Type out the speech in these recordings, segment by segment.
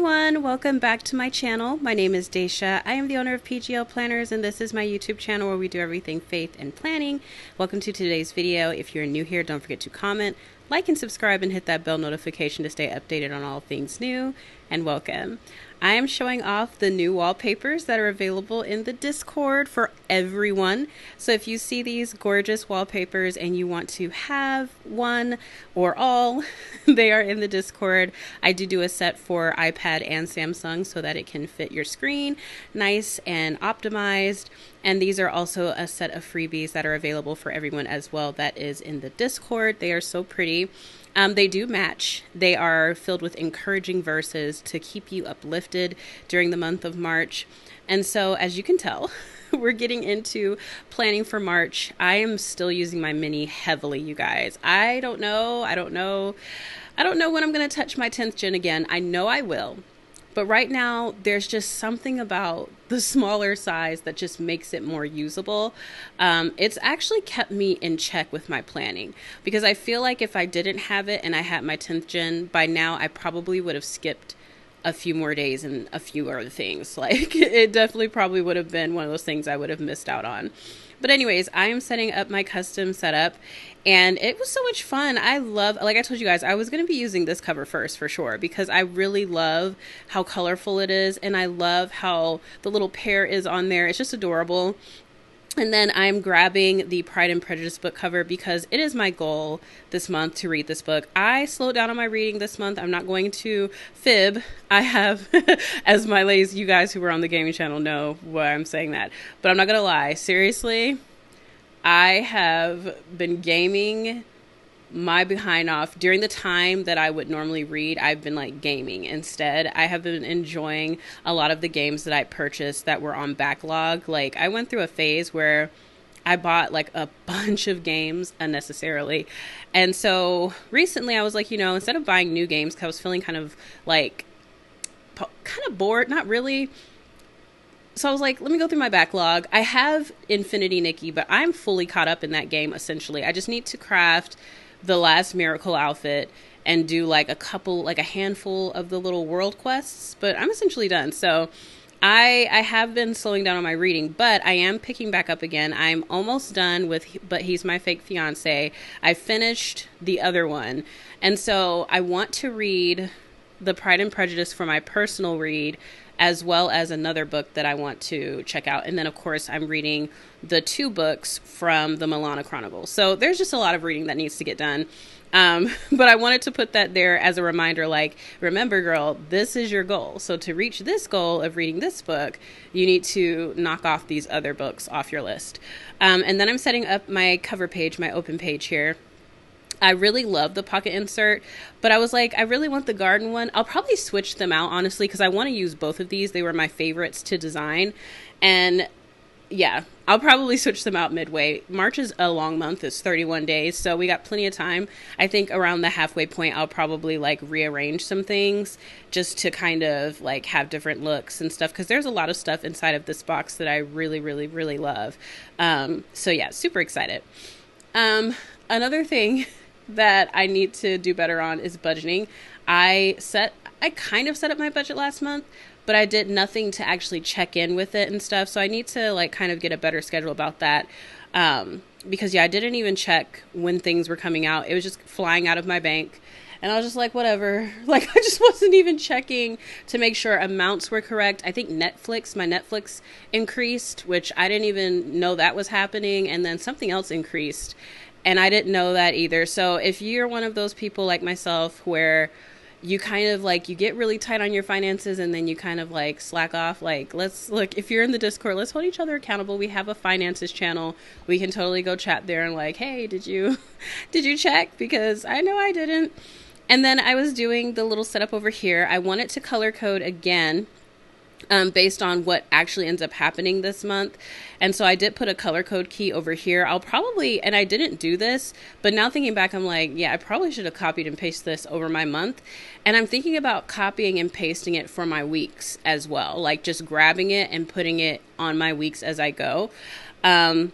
everyone, welcome back to my channel. My name is Daisha. I am the owner of PGL Planners, and this is my YouTube channel where we do everything faith and planning. Welcome to today's video. If you're new here, don't forget to comment, like, and subscribe, and hit that bell notification to stay updated on all things new, and welcome. I am showing off the new wallpapers that are available in the Discord for everyone. So if you see these gorgeous wallpapers and you want to have one or all, they are in the Discord. I do a set for iPad and Samsung so that it can fit your screen nice and optimized. And these are also a set of freebies that are available for everyone as well that is in the Discord. They are so pretty. They do match. They are filled with encouraging verses to keep you uplifted during the month of March. And so, as you can tell, we're getting into planning for March. I am still using my mini heavily, you guys. I don't know when I'm going to touch my 10th gen again. I know I will. But right now, there's just something about the smaller size that just makes it more usable. It's actually kept me in check with my planning because I feel like if I didn't have it and I had my 10th gen, by now I probably would have skipped a few more days and a few other things. Like it definitely probably would have been one of those things I would have missed out on. But anyways, I am setting up my custom setup and it was so much fun. Like I told you guys, I was going to be using this cover first for sure because I really love how colorful it is. And I love how the little pear is on there. It's just adorable. And then I'm grabbing the Pride and Prejudice book cover because it is my goal this month to read this book. I slowed down on my reading this month. I'm not going to fib. I have, as my ladies, you guys who were on the gaming channel know why I'm saying that. But I'm not going to lie. Seriously, I have been gaming my behind off during the time that I would normally read. I've been like gaming instead. I have been enjoying a lot of the games that I purchased that were on backlog. Like I went through a phase where I bought like a bunch of games unnecessarily. And so recently I was like, instead of buying new games, 'cause I was feeling kind of bored, not really. So I was like, let me go through my backlog. I have Infinity Nikki, but I'm fully caught up in that game essentially. I just need to craft the last miracle outfit and do like a handful of the little world quests, but I'm essentially done. So I have been slowing down on my reading, but I am picking back up again. I'm almost done with But He's My Fake Fiance. I finished the other one. And so I want to read the Pride and Prejudice for my personal read, as well as another book that I want to check out. And then, of course, I'm reading the 2 books from the Milana Chronicles. So there's just a lot of reading that needs to get done. But I wanted to put that there as a reminder, like, remember, girl, this is your goal. So to reach this goal of reading this book, you need to knock off these other books off your list. And then I'm setting up my cover page, my open page here. I really love the pocket insert, but I was like, I really want the garden one. I'll probably switch them out, honestly, because I want to use both of these. They were my favorites to design. And yeah, I'll probably switch them out midway. March is a long month. It's 31 days, so we got plenty of time. I think around the halfway point, I'll probably like rearrange some things just to kind of like have different looks and stuff, because there's a lot of stuff inside of this box that I really, really, really love. So yeah, super excited. Another thing that I need to do better on is budgeting. I kind of set up my budget last month, but I did nothing to actually check in with it and stuff. So I need to like kind of get a better schedule about that. Because I didn't even check when things were coming out. It was just flying out of my bank. And I was just like, whatever. Like, I just wasn't even checking to make sure amounts were correct. I think my Netflix increased, which I didn't even know that was happening. And then something else increased, and I didn't know that either. So if you're one of those people like myself where you kind of like, you get really tight on your finances and then you kind of like slack off, like, let's look, if you're in the Discord, let's hold each other accountable. We have a finances channel. We can totally go chat there and like, hey, did you check? Because I know I didn't. And then I was doing the little setup over here. I wanted to color code again, based on what actually ends up happening this month. And so I did put a color code key over here. I'll probably, and I didn't do this, but now thinking back, I'm like, yeah, I probably should have copied and pasted this over my month. And I'm thinking about copying and pasting it for my weeks as well. Like just grabbing it and putting it on my weeks as I go. I'm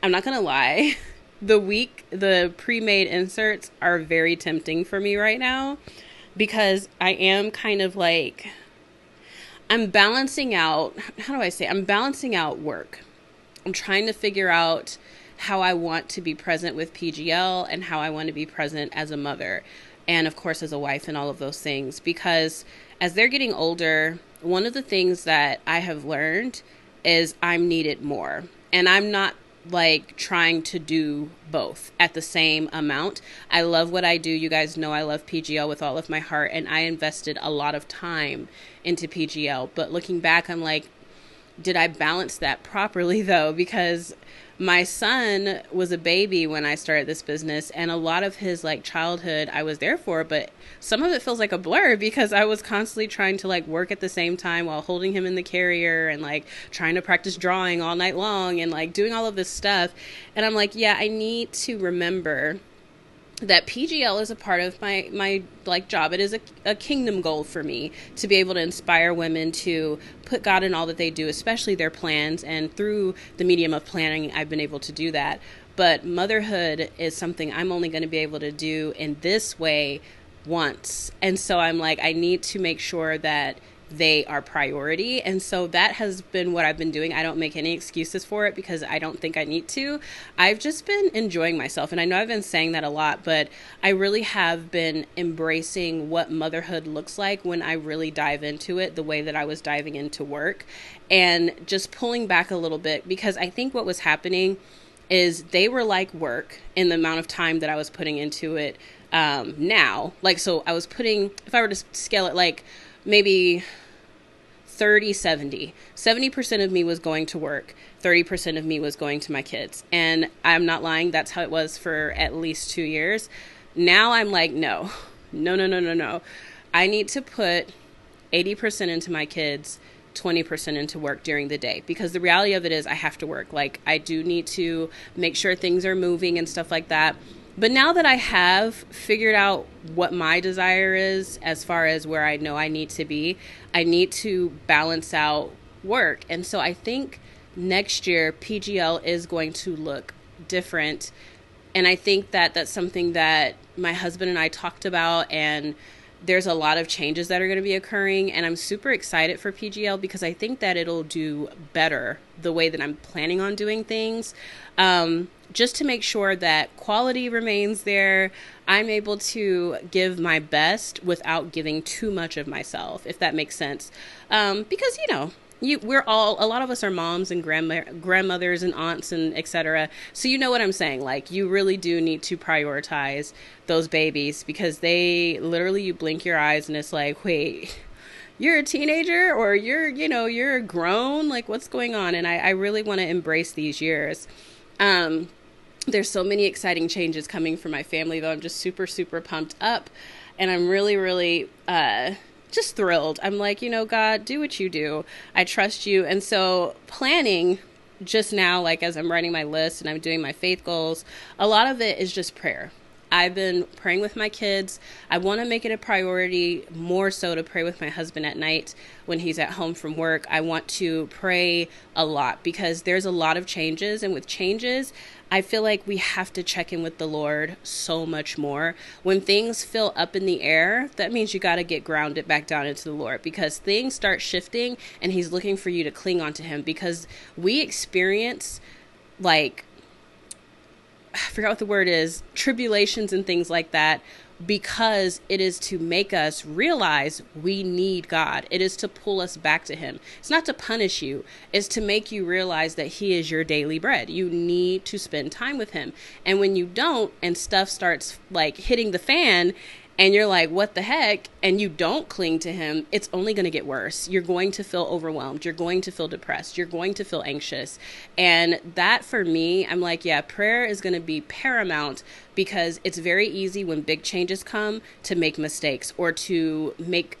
not going to lie. The pre-made inserts are very tempting for me right now. because I am kind of like, I'm balancing out, how do I say? I'm balancing out work. I'm trying to figure out how I want to be present with PGL and how I want to be present as a mother and of course as a wife and all of those things, because as they're getting older, one of the things that I have learned is I'm needed more, and I'm not like trying to do both at the same amount. I love what I do. You guys know I love PGL with all of my heart, and I invested a lot of time into PGL, but looking back, I'm like, did I balance that properly though? Because my son was a baby when I started this business, and a lot of his like childhood I was there for, but some of it feels like a blur because I was constantly trying to like work at the same time while holding him in the carrier and like trying to practice drawing all night long and like doing all of this stuff. And I'm like, yeah, I need to remember that PGL is a part of my like job. It is a kingdom goal for me to be able to inspire women to put God in all that they do, especially their plans. And through the medium of planning, I've been able to do that. But motherhood is something I'm only going to be able to do in this way once. And so I'm like, I need to make sure that they are priority. And so that has been what I've been doing. I don't make any excuses for it because I don't think I need to. I've just been enjoying myself. And I know I've been saying that a lot, but I really have been embracing what motherhood looks like when I really dive into it the way that I was diving into work, and just pulling back a little bit, because I think what was happening is they were like work in the amount of time that I was putting into it now. Like, so I was putting, if I were to scale it, like maybe 70% of me was going to work, 30% of me was going to my kids. And I'm not lying, that's how it was for at least 2 years. Now I'm like, no. I need to put 80% into my kids, 20% into work during the day, because the reality of it is I have to work. Like, I do need to make sure things are moving and stuff like that. But now that I have figured out what my desire is as far as where I know I need to be, I need to balance out work. And so I think next year PGL is going to look different. And I think that that's something that my husband and I talked about, and there's a lot of changes that are going to be occurring, and I'm super excited for PGL because I think that it'll do better the way that I'm planning on doing things. Just to make sure that quality remains there, I'm able to give my best without giving too much of myself, if that makes sense. Because, we're all, a lot of us are moms and grandmothers and aunts and etc. So you know what I'm saying? Like, you really do need to prioritize those babies, because they literally, you blink your eyes and it's like, wait, you're a teenager, or you're grown, like what's going on? And I really want to embrace these years. There's so many exciting changes coming for my family, though. I'm just super, super pumped up, and I'm really, really, just thrilled. I'm like, God, do what you do. I trust you. And so planning just now, like as I'm writing my list and I'm doing my faith goals, a lot of it is just prayer. I've been praying with my kids. I want to make it a priority more so to pray with my husband at night when he's at home from work. I want to pray a lot because there's a lot of changes. And with changes, I feel like we have to check in with the Lord so much more. When things feel up in the air, that means you got to get grounded back down into the Lord, because things start shifting and he's looking for you to cling on to him, because we experience like, I forgot what the word is, tribulations and things like that, because it is to make us realize we need God. It is to pull us back to him. It's not to punish you. It's to make you realize that he is your daily bread. You need to spend time with him. And when you don't, and stuff starts like hitting the fan, and you're like, what the heck? And you don't cling to him, it's only going to get worse. You're going to feel overwhelmed. You're going to feel depressed. You're going to feel anxious. And that, for me, I'm like, yeah, prayer is going to be paramount, because it's very easy when big changes come to make mistakes or to make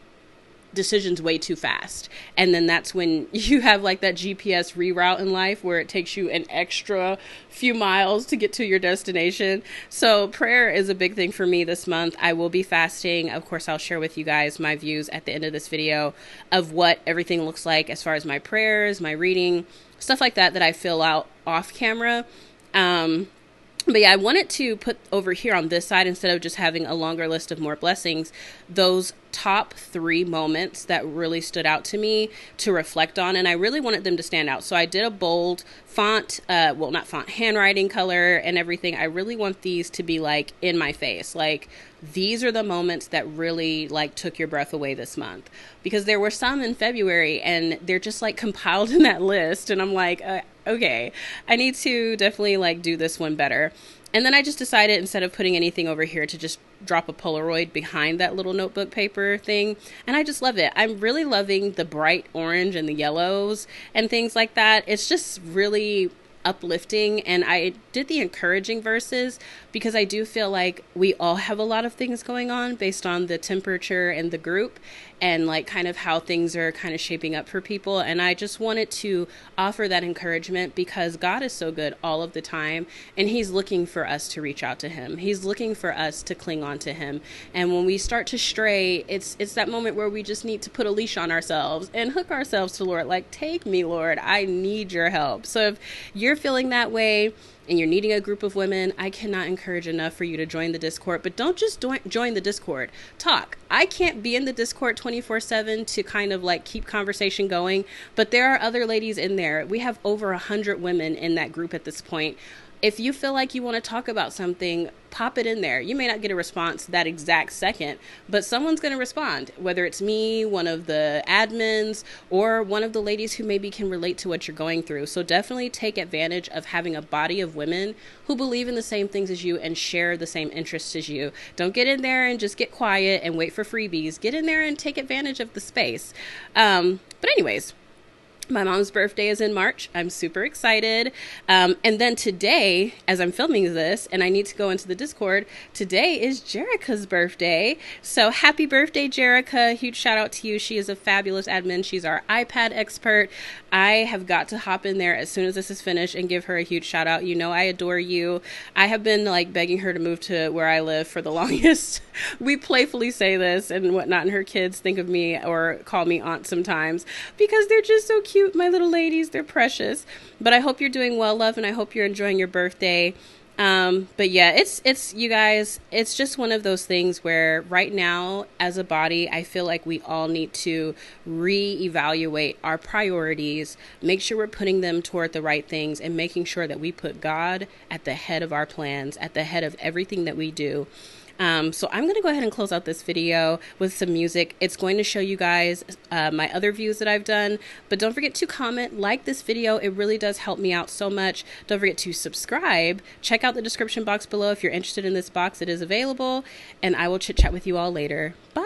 decisions way too fast. And then that's when you have like that GPS reroute in life where it takes you an extra few miles to get to your destination. So prayer is a big thing for me this month. I will be fasting. Of course, I'll share with you guys my views at the end of this video of what everything looks like as far as my prayers, my reading, stuff like that I fill out off camera. But yeah, I wanted to put over here on this side, instead of just having a longer list of more blessings, those top 3 moments that really stood out to me to reflect on. And I really wanted them to stand out. So I did a bold font, well, not font, handwriting color and everything. I really want these to be like in my face. Like, these are the moments that really like took your breath away this month, because there were some in February and they're just like compiled in that list. And I'm like, okay, I need to definitely like do this one better. And then I just decided, instead of putting anything over here, to just drop a Polaroid behind that little notebook paper thing. And I just love it. I'm really loving the bright orange and the yellows and things like that. It's just really uplifting. And I did the encouraging verses because I do feel like we all have a lot of things going on based on the temperature and the group, and like kind of how things are kind of shaping up for people. And I just wanted to offer that encouragement, because God is so good all of the time, and he's looking for us to reach out to him. He's looking for us to cling on to him. And when we start to stray, it's that moment where we just need to put a leash on ourselves and hook ourselves to Lord. Like, take me, Lord, I need your help. So if you're feeling that way and you're needing a group of women, I cannot encourage enough for you to join the Discord. But don't just join the Discord. Talk. I can't be in the Discord 24/7 to kind of like keep conversation going, but there are other ladies in there. We have over 100 women in that group at this point. If you feel like you want to talk about something, pop it in there. You may not get a response that exact second, but someone's going to respond, whether it's me, one of the admins, or one of the ladies who maybe can relate to what you're going through. So definitely take advantage of having a body of women who believe in the same things as you and share the same interests as you. Don't get in there and just get quiet and wait for freebies. Get in there and take advantage of the space. But anyways, my mom's birthday is in March. I'm super excited. And then today, as I'm filming this and I need to go into the Discord, today is Jerica's birthday. So happy birthday, Jerica. Huge shout out to you. She is a fabulous admin. She's our iPad expert. I have got to hop in there as soon as this is finished and give her a huge shout out. You know, I adore you. I have been like begging her to move to where I live for the longest. We playfully say this and whatnot, and her kids think of me or call me aunt sometimes because they're just so cute, my little ladies. They're precious. But I hope you're doing well, love, and I hope you're enjoying your birthday. But yeah, it's you guys, it's just one of those things where right now as a body, I feel like we all need to reevaluate our priorities, make sure we're putting them toward the right things, and making sure that we put God at the head of our plans, at the head of everything that we do. So I'm going to go ahead and close out this video with some music. It's going to show you guys my other views that I've done, but don't forget to comment, like this video. It really does help me out so much. Don't forget to subscribe. Check out the description box below if you're interested in this box. It is available, and I will chit chat with you all later. Bye.